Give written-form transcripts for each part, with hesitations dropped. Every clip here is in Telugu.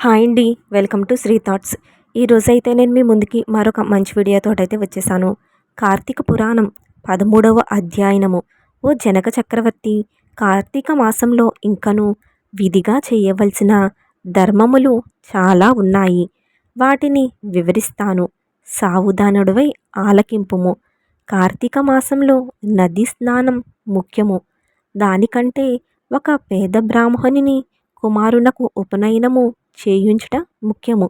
హాయ్ అండి. Welcome to Sri thoughts. ఈరోజైతే నేను మీ ముందుకి మరొక మంచి వీడియోతోటైతే వచ్చేసాను. కార్తీక పురాణం 13వ అధ్యాయనము. ఓ జనక చక్రవర్తి, కార్తీక మాసంలో ఇంకను విధిగా చేయవలసిన ధర్మములు చాలా ఉన్నాయి. వాటిని వివరిస్తాను. సావుధానుడివై ఆలకింపుము. కార్తీక మాసంలో నదీ స్నానం ముఖ్యము. దానికంటే ఒక పేద బ్రాహ్మణుని కుమారునకు ఉపనయనము చేయుంచుట ముఖ్యము.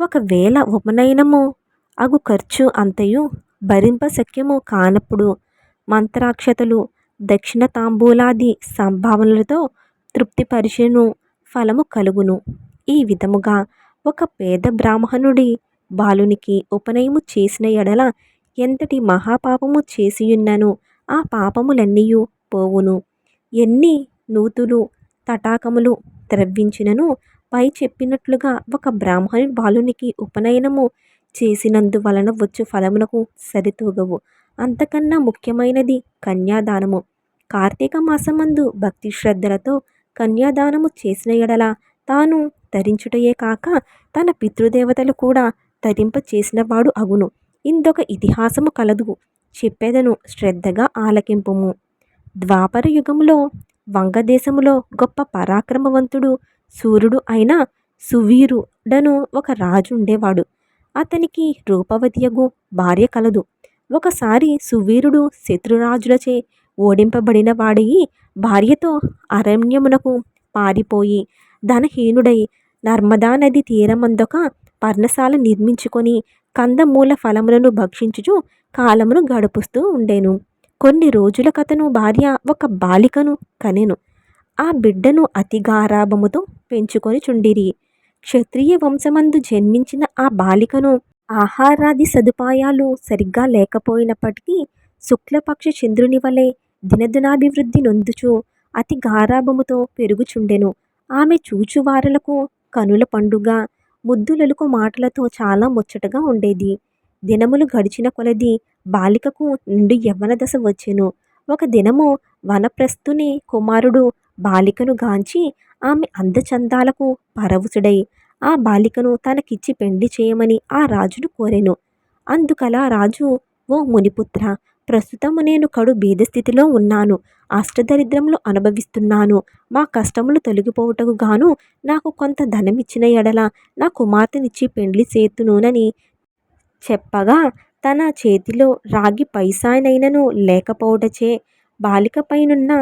ఒకవేళ ఉపనయనము అగు ఖర్చు అంతయు భరింపశక్యము కానప్పుడు మంత్రాక్షతలు దక్షిణ తాంబూలాది సంభావనలతో తృప్తిపరిచెను ఫలము కలుగును. ఈ విధముగా ఒక పేద బ్రాహ్మణుడి బాలునికి ఉపనయము చేసిన ఎడల ఎంతటి మహాపాపము చేసియున్నను ఆ పాపములన్నీయు పోవును. ఎన్ని నూతులు తటాకములు త్రవ్వించినను పై చెప్పినట్లుగా ఒక బ్రాహ్మణుడి బాలునికి ఉపనయనము చేసినందువలన వచ్చు ఫలమునకు సరితూగవు. అంతకన్నా ముఖ్యమైనది కన్యాదానము. కార్తీక మాసమందు భక్తి శ్రద్ధలతో కన్యాదానము చేసిన ఎడల తాను తరించుటయే కాక తన పితృదేవతలు కూడా తరింప చేసినవాడు అగును. ఇందొక ఇతిహాసము కలదు, చెప్పేదను శ్రద్ధగా ఆలకింపుము. ద్వాపర యుగములో వంగదేశములో గొప్ప పరాక్రమవంతుడు సూర్యుడు అయిన సువీరుడను ఒక రాజు ఉండేవాడు. అతనికి రూపవతియగు భార్య కలదు. ఒకసారి సువీరుడు శత్రురాజులచే ఓడింపబడిన వాడయి భార్యతో అరణ్యమునకు పారిపోయి ధనహీనుడై నర్మదా నది తీరమందొక పర్ణశాల నిర్మించుకొని కందమూల ఫలములను భక్షించుచు కాలమును గడుపుస్తూ ఉండెను. కొన్ని రోజులకతను భార్య ఒక బాలికను కనెను. ఆ బిడ్డను అతి గారాభముతో పెంచుకొని చుండిరి. క్షత్రియ వంశమందు జన్మించిన ఆ బాలికను ఆహారాది సదుపాయాలు సరిగ్గా లేకపోయినప్పటికీ శుక్లపక్ష చంద్రుని వలె దినదినాభివృద్ధి నొందుచు అతి గారాభముతో పెరుగుచుండెను. ఆమె చూచువారలకు కనుల పండుగ, ముద్దులొలుకు మాటలతో చాలా ముచ్చటగా ఉండేది. దినములు గడిచిన కొలది బాలికకు నిండు యవ్వన దశ వచ్చెను. ఒక దినము వనప్రస్థుని కుమారుడు బాలికను గాంచి ఆమె అందచందాలకు పరవశుడై ఆ బాలికను తనకిచ్చి పెండ్లి చేయమని ఆ రాజును కోరెను. అందుకలా రాజు, ఓ మునిపుత్ర, ప్రస్తుతము నేను కడు బీదస్థితిలో ఉన్నాను. అష్టదరిద్రములు అనుభవిస్తున్నాను. మా కష్టములు తొలగిపోవుటకు గాను నాకు కొంత ధనమిచ్చిన ఎడల నా కుమార్తెనిచ్చి పెండ్లి చేతునునని చెప్పగా తన చేతిలో రాగి పైసానైనను లేకపోవటచే బాలికపైనున్న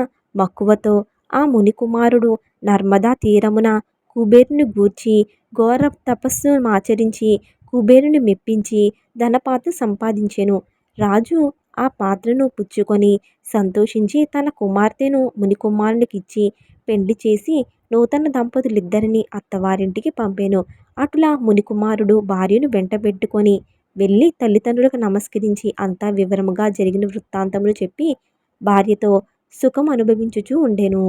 మక్కువతో ఆ మునికుమారుడు నర్మదా తీరమున కుబేరుని గూర్చి ఘోర తపస్సు ఆచరించి కుబేరుని మెప్పించి ధనపాత్ర సంపాదించెను. రాజు ఆ పాత్రను పుచ్చుకొని సంతోషించి తన కుమార్తెను మునికుమారునికిచ్చి పెండ్లి చేసి నూతన దంపతులిద్దరిని అత్తవారింటికి పంపెను. అటులా మునికుమారుడు భార్యను వెంటబెట్టుకొని వెళ్ళి తల్లిదండ్రులకు నమస్కరించి అంతా వివరముగా జరిగిన వృత్తాంతములు చెప్పి భార్యతో సుఖం అనుభవించుచూ ఉండెను.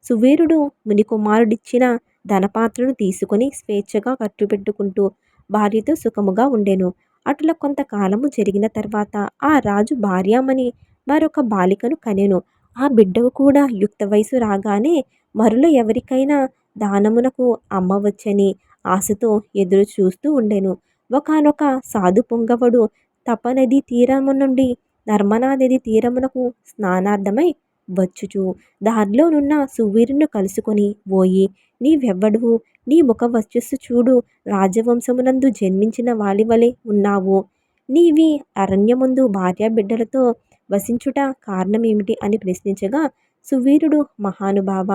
సువీరుడు మునికుమారుడిచ్చిన ధనపాత్రను తీసుకొని స్వేచ్ఛగా ఖర్చుపెట్టుకుంటూ భార్యతో సుఖముగా ఉండెను. అటుల కొంతకాలము జరిగిన తర్వాత ఆ రాజు భార్యామణి మరొక బాలికను కనెను. ఆ బిడ్డకు కూడా యుక్త వయసు రాగానే మరుల ఎవరికైనా దానమునకు అమ్మవచ్చని ఆశతో ఎదురు చూస్తూ ఉండెను. ఒకానొక సాధు పొంగవడు తపనది తీరము నుండి నర్మదా నది తీరమునకు స్నానార్థమై వచ్చుచు దారిలోనున్న సువీరుని కలుసుకొని, ఓయి, నీవెవ్వడువు? నీ ముఖ వర్చస్సు చూడు, రాజవంశమునందు జన్మించిన వాలివలే ఉన్నావు. నీవి అరణ్యముందు భార్యా బిడ్డలతో వసించుట కారణమేమిటి అని ప్రశ్నించగా, సువీరుడు, మహానుభావ,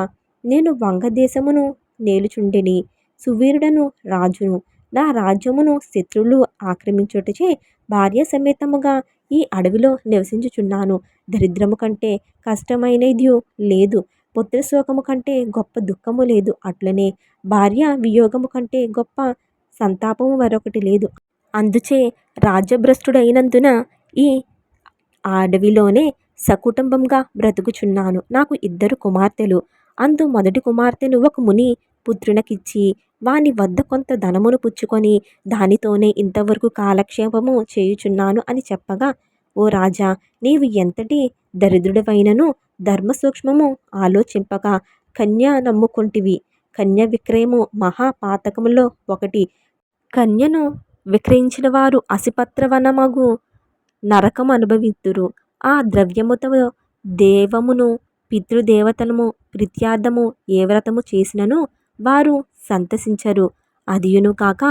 నేను వంగదేశమును నేలుచుండిని. సువీరుడను రాజును. నా రాజ్యమును శత్రువులు ఆక్రమించుటచే భార్య సమేతముగా ఈ అడవిలో నివసించుచున్నాను. దరిద్రము కంటే కష్టమైనది లేదు, పుత్రశోకము కంటే గొప్ప దుఃఖము లేదు, అట్లనే భార్య వియోగము కంటే గొప్ప సంతాపము మరొకటి లేదు. అందుచే రాజ్యభ్రష్టుడైనందున ఈ అడవిలోనే సకుటుంబంగా బ్రతుకుచున్నాను. నాకు 2 కుమార్తెలు. అందు మొదటి కుమార్తెను ఒక ముని పుత్రునకిచ్చి వాని వద్ద కొంత ధనమును పుచ్చుకొని దానితోనే ఇంతవరకు కాలక్షేపము చేయుచున్నాను అని చెప్పగా, ఓ రాజా, నీవు ఎంతటి దరిద్రుడవైనను ధర్మ సూక్ష్మము ఆలోచింపక కన్య నమ్ముకుంటివి. కన్య విక్రయము మహాపాతకములో ఒకటి. కన్యను విక్రయించిన వారు అసిపత్రవనమగు నరకం అనుభవిద్దురు. ఆ ద్రవ్యముతో దేవమును పితృదేవతలము ప్రీత్యార్థము ఏ వ్రతము చేసినను వారు సంతసించరు. అదియును కాక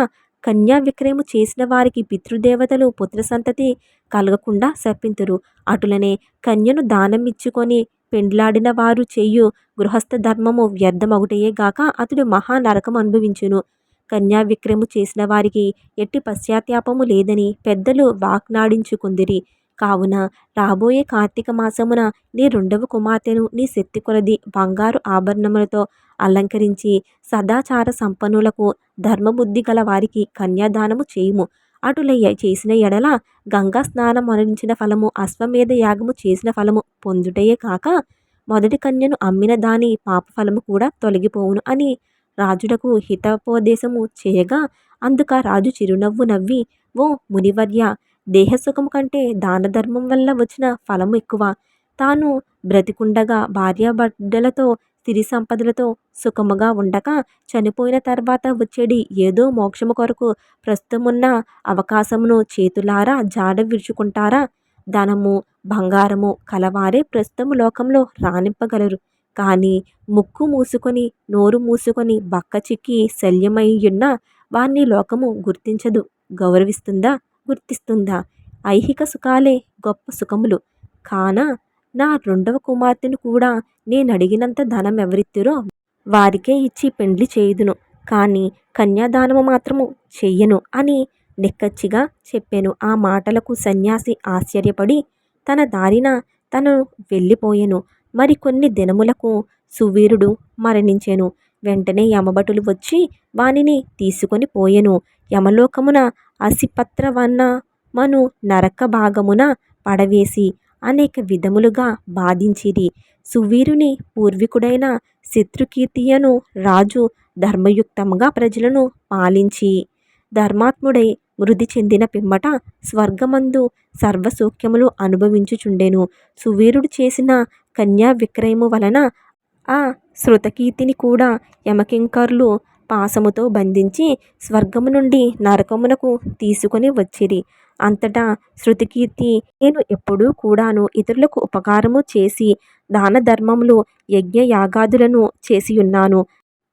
కన్యా విక్రయము చేసిన వారికి పితృదేవతలు పుత్ర సంతతి కలగకుండా శపింతురు. అటులనే కన్యను దానమిచ్చుకొని పెండ్లాడిన వారు చెయ్యు గృహస్థ ధర్మము వ్యర్థమగుటయే గాక అతడు మహా నరకం అనుభవించును. కన్యా విక్రయము చేసిన వారికి ఎట్టి పశ్చాత్తాపము లేదని పెద్దలు వాక్నాడించుకుందిరి. కావున రాబోయే కార్తీక మాసమున నీ రెండవ కుమార్తెను నీ శక్తి కొలది బంగారు ఆభరణములతో అలంకరించి సదాచార సంపన్నులకు ధర్మబుద్ధి గల వారికి కన్యాదానము చేయుము. అటులయ్య చేసిన ఎడల గంగా స్నానం మరణించిన ఫలము అశ్వమేధ యాగము చేసిన ఫలము పొందుటయే కాక మొదటి కన్యను అమ్మిన దాని పాప ఫలము కూడా తొలగిపోవును అని రాజుడకు హితోపదేశము చేయగా అందుక రాజు చిరునవ్వు నవ్వి, ఓ మునివర్య, దేహసుఖము కంటే దాన ధర్మం వల్ల వచ్చిన ఫలము ఎక్కువ. తాను బ్రతికుండగా భార్యాబిడ్డలతో సిరి సంపదలతో సుఖముగా ఉండక చనిపోయిన తర్వాత వచ్చేది ఏదో మోక్షము కొరకు ప్రస్తుతమున్న అవకాశమును చేతులారా జాడ విరుచుకుంటారా? ధనము బంగారము కలవారే ప్రస్తుతము లోకంలో రాణింపగలరు. కానీ ముక్కు మూసుకొని నోరు మూసుకొని బక్క చిక్కి శల్యమయ్యున్న వారిని లోకము గుర్తించదు. గౌరవిస్తుందా? గుర్తిస్తుందా? ఐహిక సుఖాలే గొప్ప సుఖములు కాన నా రెండవ కుమార్తెను కూడా నేనడిగినంత ధనం ఎవరిత్తురో వారికే ఇచ్చి పెండ్లి చేయుదును, కానీ కన్యాదానము మాత్రము చెయ్యను అని నిక్కచ్చిగా చెప్పాను. ఆ మాటలకు సన్యాసి ఆశ్చర్యపడి తన దారిన తను వెళ్ళిపోయెను. మరికొన్ని దినములకు సువీరుడు మరణించెను. వెంటనే యమభటులు వచ్చి వానిని తీసుకొని పోయెను. యమలోకమున అసిపత్రవనమను నరక భాగమున పడవేసి అనేక విధములుగా బాధించిరి. సువీరుని పూర్వీకుడైన శత్రుకీర్తియను రాజు ధర్మయుక్తముగా ప్రజలను పాలించి ధర్మాత్ముడై మృతి చెందిన పిమ్మట స్వర్గమందు సర్వసౌఖ్యములు అనుభవించుచుండెను. సువీరుడు చేసిన కన్యా విక్రయము వలన ఆ శృతకీర్తిని కూడా యమకింకరులు పాశముతో బంధించి స్వర్గము నుండి నరకమునకు తీసుకొని వచ్చిరి. అంతటా శృతకీర్తి, నేను ఎప్పుడూ కూడాను ఇతరులకు ఉపకారము చేసి దాన ధర్మములు యజ్ఞ యాగాదులను చేసియున్నాను.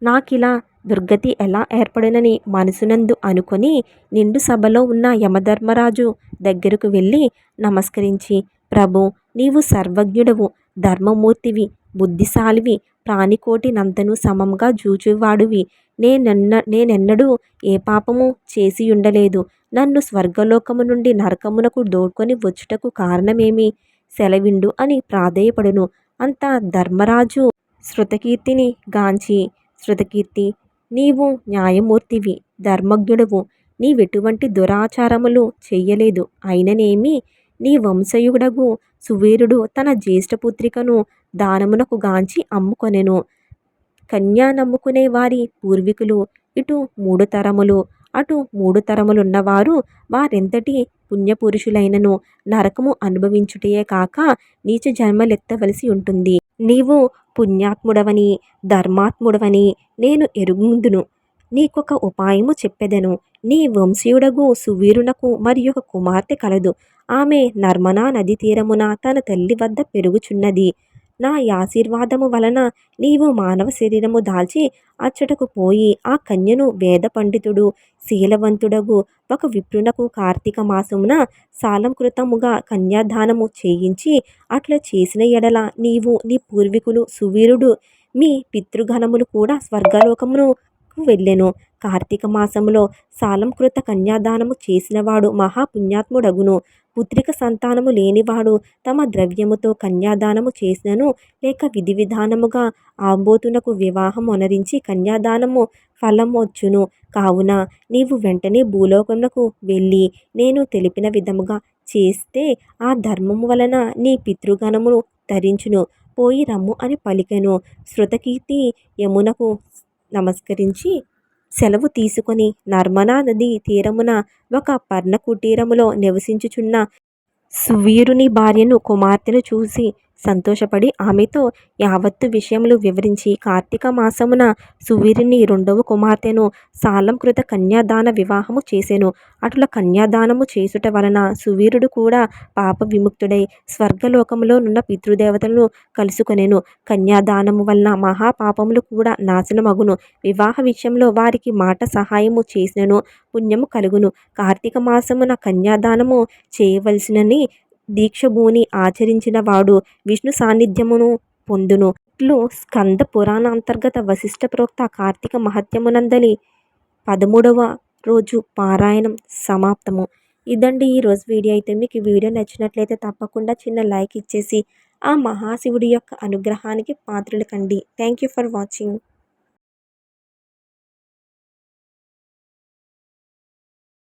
నాకిలా దుర్గతి ఎలా ఏర్పడినని మనసునందు అనుకొని నిండు సభలో ఉన్న యమధర్మరాజు దగ్గరకు వెళ్ళి నమస్కరించి, ప్రభు, నీవు సర్వజ్ఞుడవు, ధర్మమూర్తివి, బుద్ధిశాలివి, ప్రాణికోటినంతను సమంగా జూచువాడివి. నేనెన్నడూ ఏ పాపము చేసియుండలేదు. నన్ను స్వర్గలోకము నుండి నరకమునకు దోడ్కొని వచ్చుటకు కారణమేమి? సెలవిండు అని ప్రాధేయపడును. అంత ధర్మరాజు శృతకీర్తిని గాంచి, శృతకీర్తి, నీవు న్యాయమూర్తివి, ధర్మజ్ఞుడవు, నీవెటువంటి దురాచారములు చెయ్యలేదు. అయిననేమి నీ వంశయుడగు సువీరుడు తన జ్యేష్ఠపుత్రికను దానమునకు గాంచి అమ్ముకొనెను. కన్యా నమ్ముకునే వారి పూర్వీకులు ఇటు 3 తరములు అటు 3 తరములున్నవారు వారెంతటి పుణ్యపురుషులైనను నరకము అనుభవించుటయే కాక నీచ జన్మలెత్తవలసి ఉంటుంది. నీవు పుణ్యాత్ముడవని ధర్మాత్ముడవని నేను ఎరుగుదును. నీకొక ఉపాయము చెప్పెదను. నీ వంశీయుడగు సువీరునకు మరి ఒక కుమార్తె కలదు. ఆమె నర్మదా నదీ తీరమున తన తల్లి వద్ద పెరుగుచున్నది. నా ఆశీర్వాదము వలన నీవు మానవ శరీరము దాల్చి అచ్చటకు పోయి ఆ కన్యను వేద పండితుడు శీలవంతుడగు ఒక విప్రునకు కార్తీక మాసమున సాలంకృతముగా కన్యాదానము చేయించి అట్లా చేసిన ఎడల నీవు నీ పూర్వీకులు సువీరుడు మీ పితృగణములు కూడా స్వర్గలోకమును వెళ్ళెను. కార్తీక మాసములో సాలంకృత కన్యాదానము చేసినవాడు మహాపుణ్యాత్ముడగును. పుత్రిక సంతానము లేనివాడు తమ ద్రవ్యముతో కన్యాదానము చేసినను లేక విధి విధానముగా ఆంబోతునకు వివాహం అనరించి కన్యాదానము ఫలమొచ్చును. కావున నీవు వెంటనే భూలోకమునకు వెళ్ళి నేను తెలిపిన విధముగా చేస్తే ఆ ధర్మము వలన నీ పితృగణమును ధరించును. పోయి రమ్ము అని పలికెను. శృతకీర్తి యమునకు నమస్కరించి సెలవు తీసుకొని నర్మదా నది తీరమున ఒక పర్ణ కుటీరములో నివసించుచున్న సువీరుని భార్యను కుమార్తెను చూసి సంతోషపడి ఆమెతో యావత్తు విషయములు వివరించి కార్తీక మాసమున సువీరుని 2వ కుమార్తెను సాలంకృత కన్యాదాన వివాహము చేసెను. అట్లా కన్యాదానము చేసుట వలన సువీరుడు కూడా పాప విముక్తుడై స్వర్గలోకములో నున్న పితృదేవతలను కలుసుకొనెను. కన్యాదానము వలన మహాపాపములు కూడా నాశనమగును. వివాహ విషయంలో వారికి మాట సహాయము చేసినను పుణ్యము కలుగును. కార్తీక మాసమున కన్యాదానము చేయవలసినని దీక్షభూని ఆచరించిన వాడు విష్ణు సాన్నిధ్యమును పొందును. ఇట్లు స్కంద పురాణాంతర్గత వశిష్ఠ ప్రోక్త కార్తీక మహత్యమునందలి 13వ రోజు పారాయణం సమాప్తము. ఇదండి ఈరోజు వీడియో. అయితే మీకు ఈ వీడియో నచ్చినట్లయితే తప్పకుండా చిన్న లైక్ ఇచ్చేసి ఆ మహాశివుడి యొక్క అనుగ్రహానికి పాత్రలు కండి. Thank you for watching.